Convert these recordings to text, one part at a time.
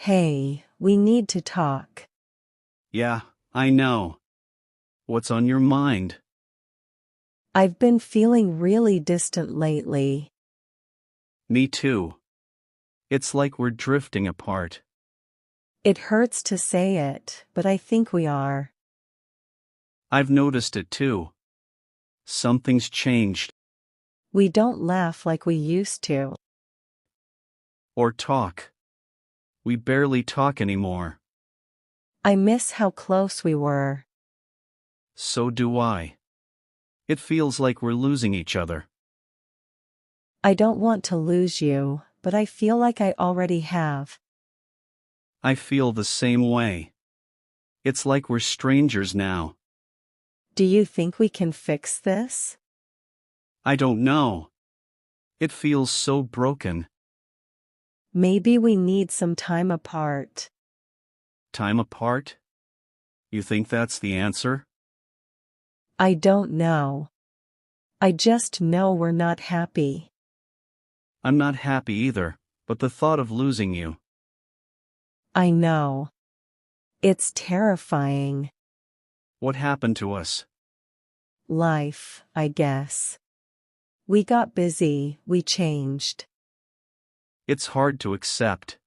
Hey, we need to talk. Yeah, I know. What's on your mind? I've been feeling really distant lately. Me too. It's like we're drifting apart. It hurts to say it, but I think we are. I've noticed it too. Something's changed. We don't laugh like we used to. Or talk. We barely talk anymore. I miss how close we were. So do I. It feels like we're losing each other. I don't want to lose you, but I feel like I already have. I feel the same way. It's like we're strangers now. Do you think we can fix this? I don't know. It feels so broken. Maybe we need some time apart. Time apart? You think that's the answer? I don't know. I just know we're not happy. I'm not happy either, but the thought of losing you. I know. It's terrifying. What happened to us? Life, I guess. We got busy, we changed. It's hard to accept.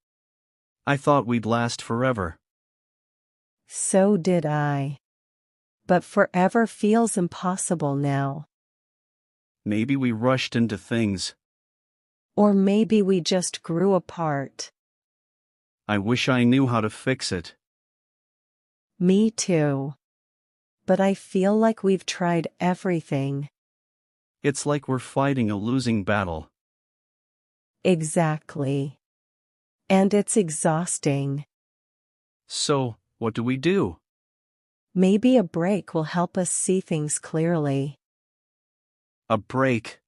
I thought we'd last forever. So did I. But forever feels impossible now. Maybe we rushed into things. Or maybe we just grew apart. I wish I knew how to fix it. Me too. But I feel like we've tried everything. It's like we're fighting a losing battle. Exactly. And it's exhausting. So, what do we do? Maybe a break will help us see things clearly. A break.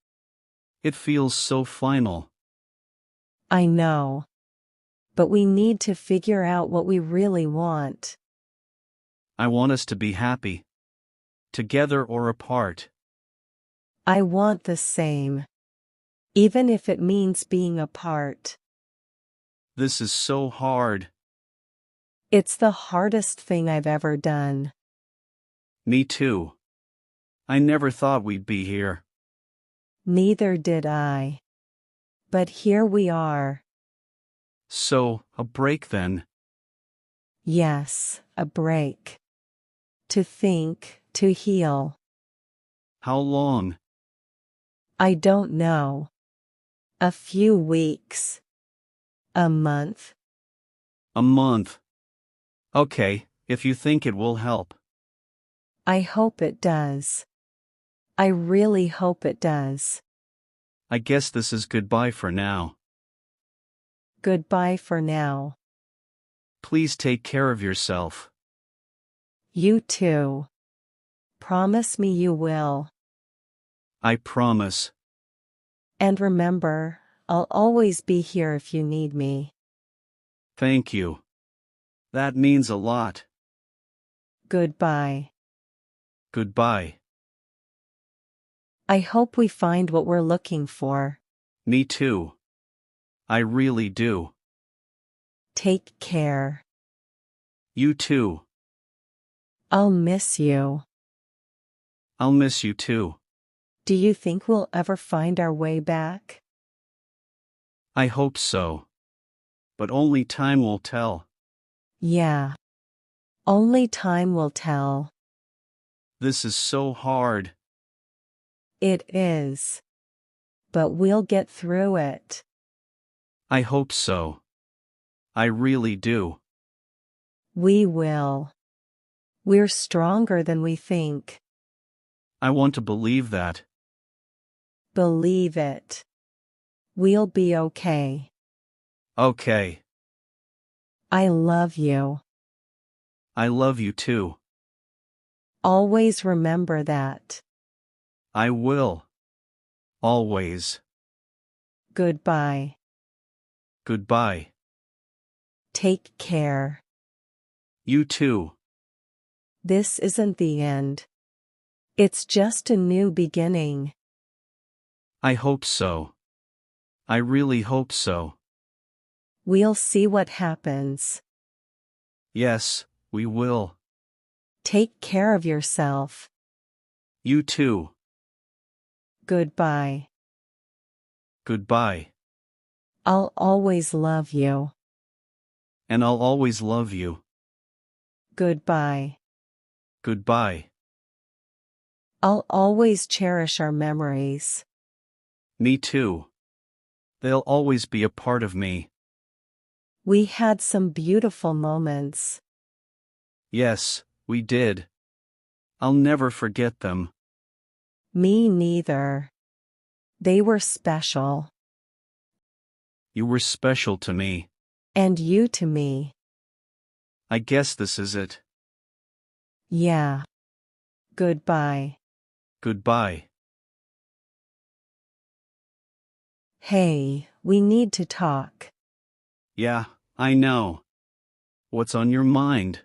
It feels so final. I know. But we need to figure out what we really want. I want us to be happy. Together or apart. I want the same. Even if it means being apart. This is so hard. It's the hardest thing I've ever done. Me too. I never thought we'd be here. Neither did I. But here we are. So, a break then. Yes, a break. To think, to heal. How long? I don't know. A few weeks. A month. A month. Okay, if you think it will help. I hope it does. I really hope it does. I guess this is goodbye for now. Goodbye for now. Please take care of yourself. You too. Promise me you will. I promise. And remember, I'll always be here if you need me. Thank you. That means a lot. Goodbye. Goodbye. I hope we find what we're looking for. Me too. I really do. Take care. You too. I'll miss you. I'll miss you too. Do you think we'll ever find our way back? I hope so. But only time will tell. Yeah. Only time will tell. This is so hard. It is. But we'll get through it. I hope so. I really do. We will. We're stronger than we think. I want to believe that. Believe it. We'll be okay. Okay. I love you. I love you too. Always remember that. I will. Always. Goodbye. Goodbye. Take care. You too. This isn't the end. It's just a new beginning. I hope so. I really hope so. We'll see what happens. Yes, we will. Take care of yourself. You too. Goodbye. Goodbye. I'll always love you. And I'll always love you. Goodbye. Goodbye. I'll always cherish our memories. Me too. They'll always be a part of me. We had some beautiful moments. Yes, we did. I'll never forget them. Me neither. They were special. You were special to me. And you to me. I guess this is it. Yeah. Goodbye. Goodbye. Hey, we need to talk. Yeah, I know. What's on your mind?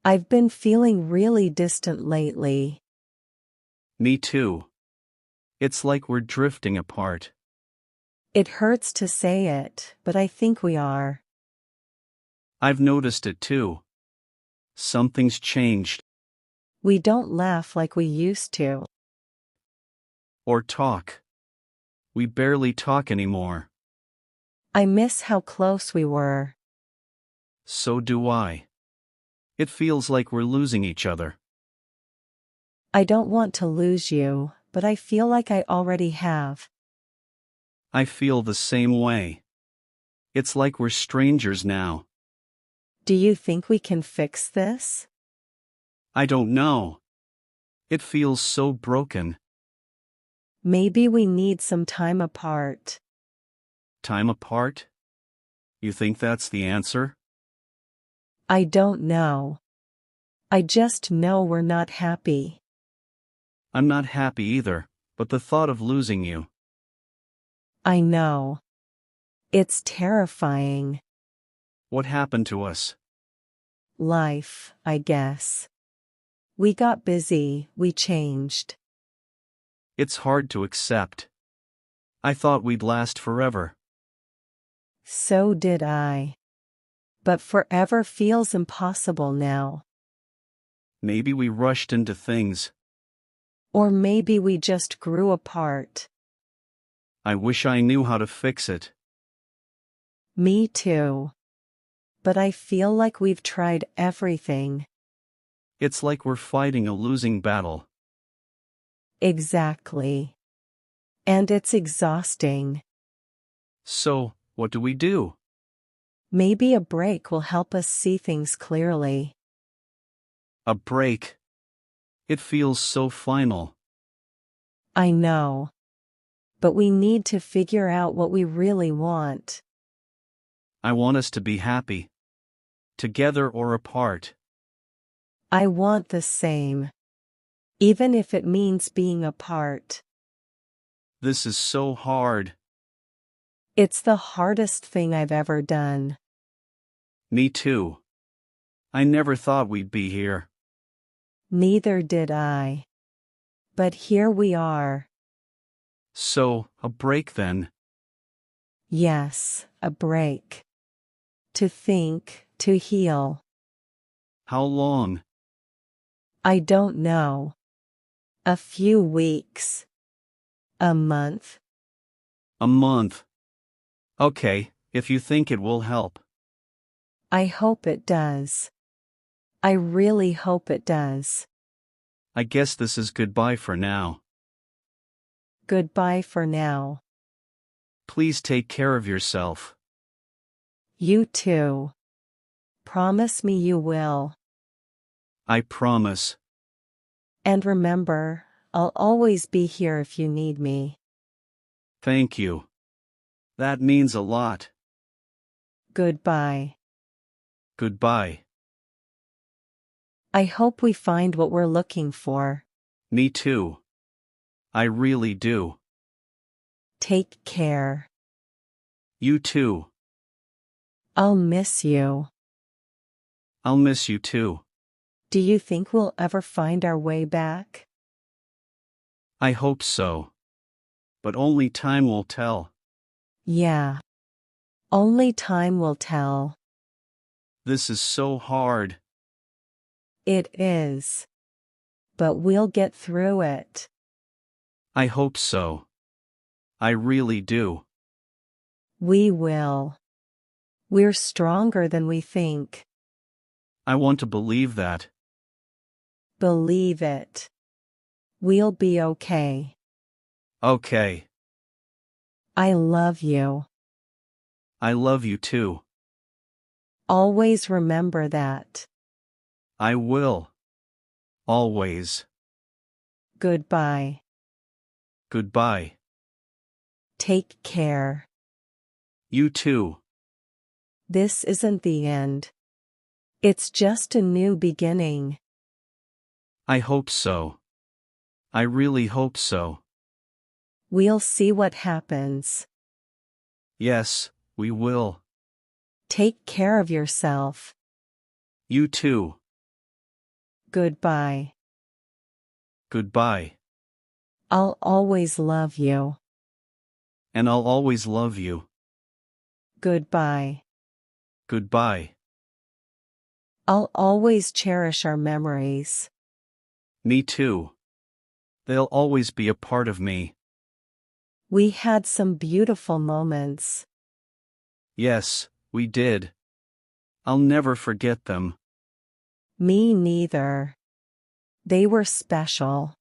I've been feeling really distant lately. Me too. It's like we're drifting apart. It hurts to say it, but I think we are. I've noticed it too. Something's changed. We don't laugh like we used to. Or talk. We barely talk anymore. I miss how close we were. So do I. It feels like we're losing each other. I don't want to lose you, but I feel like I already have. I feel the same way. It's like we're strangers now. Do you think we can fix this? I don't know. It feels so broken. Maybe we need some time apart. Time apart? You think that's the answer? I don't know. I just know we're not happy. I'm not happy either, but the thought of losing you. I know. It's terrifying. What happened to us? Life, I guess. We got busy, we changed. It's hard to accept. I thought we'd last forever. So did I. But forever feels impossible now. Maybe we rushed into things. Or maybe we just grew apart. I wish I knew how to fix it. Me too. But I feel like we've tried everything. It's like we're fighting a losing battle. Exactly. And it's exhausting. So, what do we do? Maybe a break will help us see things clearly. A break. It feels so final. I know. But we need to figure out what we really want. I want us to be happy. Together or apart. I want the same. Even if it means being apart. This is so hard. It's the hardest thing I've ever done. Me too. I never thought we'd be here. Neither did I. But here we are. So, a break then. Yes, a break. To think, to heal. How long? I don't know. A few weeks. A month. A month. Okay, if you think it will help. I hope it does. I really hope it does. I guess this is goodbye for now. Goodbye for now. Please take care of yourself. You too. Promise me you will. I promise. And remember, I'll always be here if you need me. Thank you. That means a lot. Goodbye. Goodbye. I hope we find what we're looking for. Me too. I really do. Take care. You too. I'll miss you. I'll miss you too. Do you think we'll ever find our way back? I hope so. But only time will tell. Yeah. Only time will tell. This is so hard. It is. But we'll get through it. I hope so. I really do. We will. We're stronger than we think. I want to believe that. Believe it. We'll be okay. Okay. I love you. I love you too. Always remember that. I will. Always. Goodbye. Goodbye. Take care. You too. This isn't the end. It's just a new beginning. I hope so. I really hope so. We'll see what happens. Yes, we will. Take care of yourself. You too. Goodbye. Goodbye. I'll always love you. And I'll always love you. Goodbye. Goodbye. I'll always cherish our memories. Me too. They'll always be a part of me. We had some beautiful moments. Yes, we did. I'll never forget them. Me neither. They were special.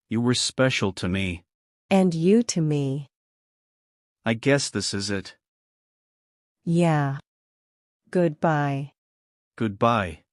You were special to me. And you to me. I guess this is it. Yeah. Goodbye. Goodbye.